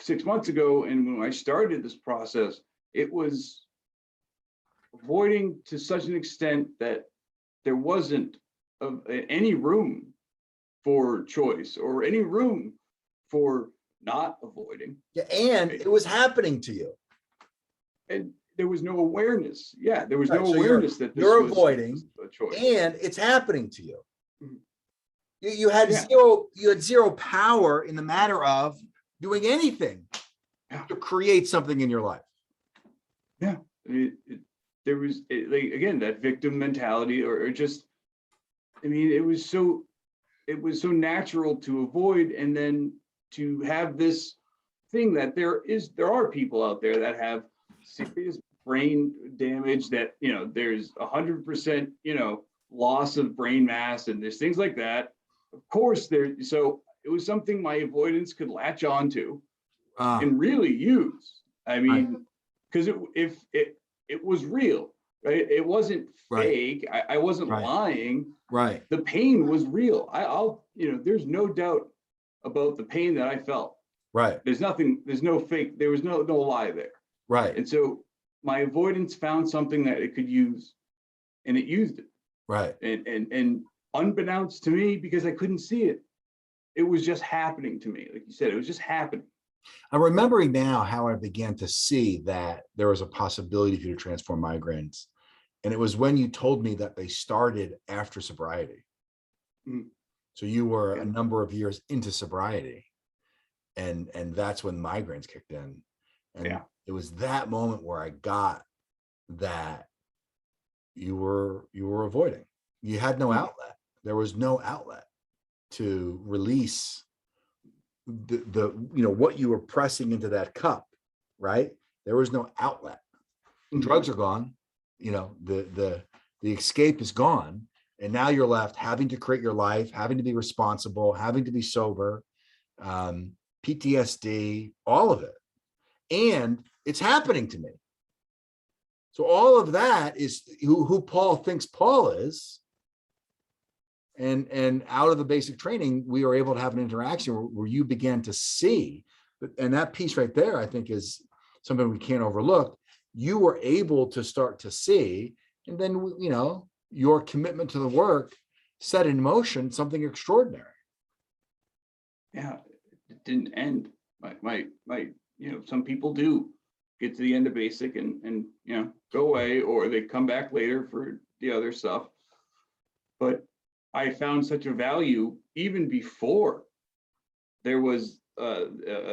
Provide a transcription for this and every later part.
6 months ago, and when I started this process, it was avoiding to such an extent that there wasn't any room for choice or any room for not avoiding. Yeah, and Right? it was happening to you. And there was no awareness. Yeah, there was Right, no so awareness that this you're was avoiding, a choice. and it's happening to you. Mhm. You had Yeah. zero power in the matter of doing anything Yeah. to create something in your life. Yeah, there was like, again, that victim mentality, or just, I mean, it was so natural to avoid, and then to have this thing that there are people out there that have serious brain damage, that, you know, there's 100%, you know, loss of brain mass, and there's things like that. Of course, so it was something my avoidance could latch onto and really use. I mean, because if it was real, right? It wasn't Right. fake. I wasn't Right. lying. Right. The pain was real. I'll, you know, there's no doubt about the pain that I felt. Right. There's no fake, there was no lie there. Right. And so my avoidance found something that it could use, and it used it. Right. And unbeknownst to me, because I couldn't see it, it was just happening to me. Like you said, it was just happening. I'm remembering now how I began to see that there was a possibility for you to transform migraines. And it was when you told me that they started after sobriety. Mhm. So you were Yeah. a number of years into sobriety, and that's when migraines kicked in. And Yeah. it was that moment where I got that you were avoiding. You had no outlet. There was no outlet to release the you know what you were pressing into that cup, right? There was no outlet. Mhm. Drugs are gone, you know, the escape is gone, and now you're left having to create your life, having to be responsible, having to be sober, PTSD, all of it, and it's happening to me. So all of that is who Paul thinks Paul is. And out of the basic training, we were able to have an interaction where you began to see, and that piece right there, I think, is something we can't overlook. You were able to start to see, and then, you know, your commitment to the work set in motion something extraordinary. Yeah, it didn't end. My, you know, some people do get to the end of basic and you know, go away, or they come back later for the other stuff. But I found such a value even before there was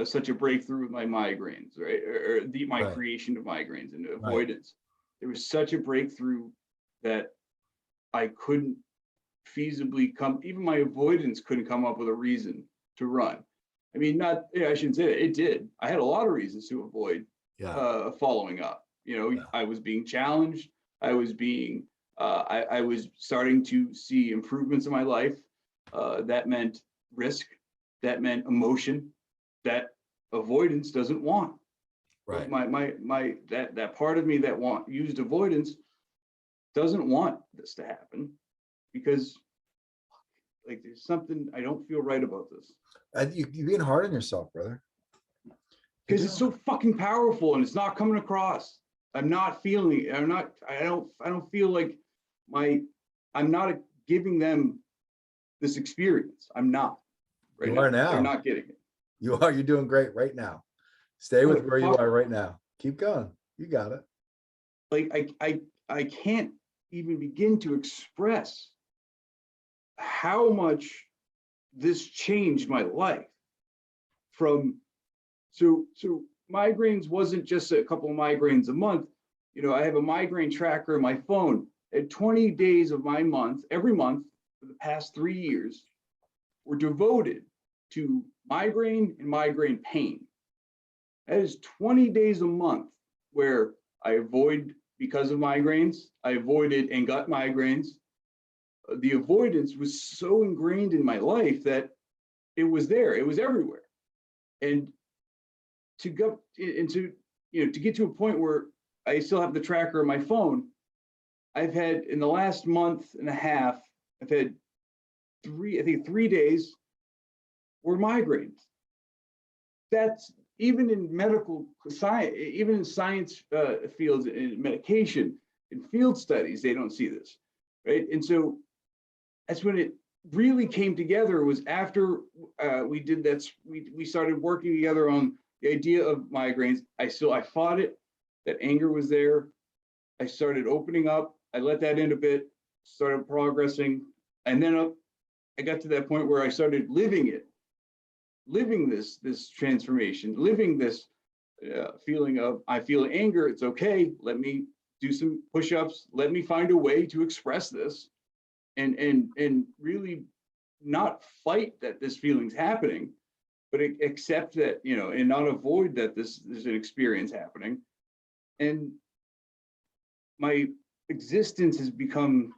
such a breakthrough with my migraines, right? Or my Right. creation of migraines and Right. avoidance. There was such a breakthrough that I couldn't feasibly even my avoidance couldn't come up with a reason to run. I mean, not, yeah, I shouldn't say that, it did. I had a lot of reasons to avoid Yeah. following up. You know, Yeah. I was being challenged. I was being, I was starting to see improvements in my life. That meant risk. That meant emotion. That avoidance doesn't want. Right. That part of me that used avoidance doesn't want this to happen, because like there's something I don't feel right about this. You're being hard on yourself, brother. Because it's so fucking powerful and it's not coming across. I'm not feeling it. I don't feel like I'm not giving them this experience. I'm not right You are now. They're now. not getting it. You are. You're doing great right now. Stay with where you Fuck. are right now. Keep going. You got it. Like I can't even begin to express how much this changed my life. From so migraines wasn't just a couple of migraines a month. You know, I have a migraine tracker on my phone. At 20 days of my month, every month for the past 3 years, were devoted to migraine and migraine pain. That is 20 days a month where I avoid because of migraines. I avoided and got migraines. The avoidance was so ingrained in my life that it was there. It was everywhere. And to go into, you know, to get to a point where I still have the tracker on my phone, I've had in the last month and a half, I've had 3 days were migraines. That's even in medical science, even in science fields, in medication, in field studies, they don't see this, right? And so that's when it really came together, was after we did that, we started working together on the idea of migraines. I fought it, that anger was there. I started opening up, I let that in a bit, started progressing. And then I got to that point where I started living it, living this transformation, living this feeling of, I feel anger, it's okay, let me do some push-ups, let me find a way to express this, and really not fight that this feeling's happening, but accept that, you know, and not avoid that there's an experience happening. And my existence has become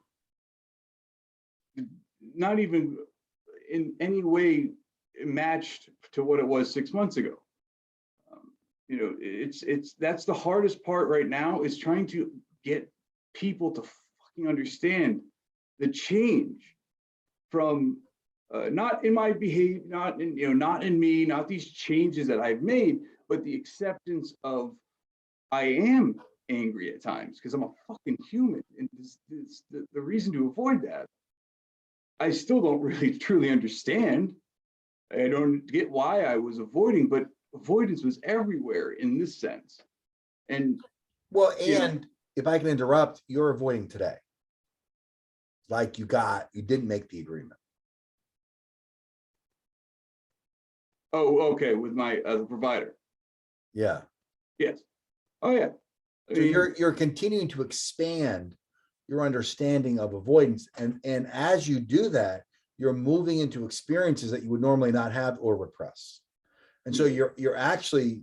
not even in any way matched to what it was 6 months ago. You know, that's the hardest part right now, is trying to get people to fucking understand the change from not in my behavior, not in, you know, not in me, not these changes that I've made, but the acceptance of I am angry at times because I'm a fucking human. And the reason to avoid that, I still don't really truly understand. I don't get why I was avoiding, but avoidance was everywhere in this sense. And Well, you know, and if I can interrupt, you're avoiding today. Like you didn't make the agreement. oh, okay, with my provider. Yeah. Yes. Oh yeah. I So mean, you're continuing to expand your understanding of avoidance. And as you do that, you're moving into experiences that you would normally not have or repress. And so you're actually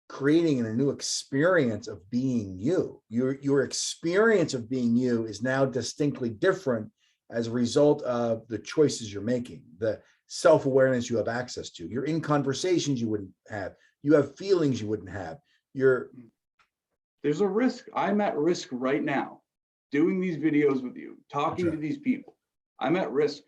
creating a new experience of being you. Your experience of being you is now distinctly different as a result of the choices you're making, the self-awareness you have access to. You're in conversations you wouldn't have. You have feelings you wouldn't have. there's a risk. I'm at risk right now, doing these videos with you, talking to these people. I'm at risk.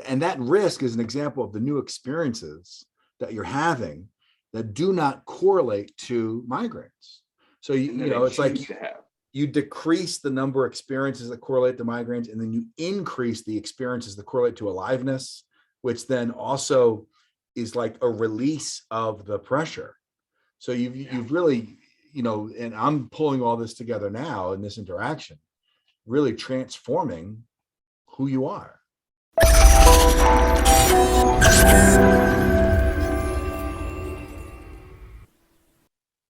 And that risk is an example of the new experiences that you're having that do not correlate to migraines. So you know, it's like you decrease the number of experiences that correlate to migraines, and then you increase the experiences that correlate to aliveness, which then also is like a release of the pressure. So you've really, you know, and I'm pulling all this together now in this interaction, really transforming who you are.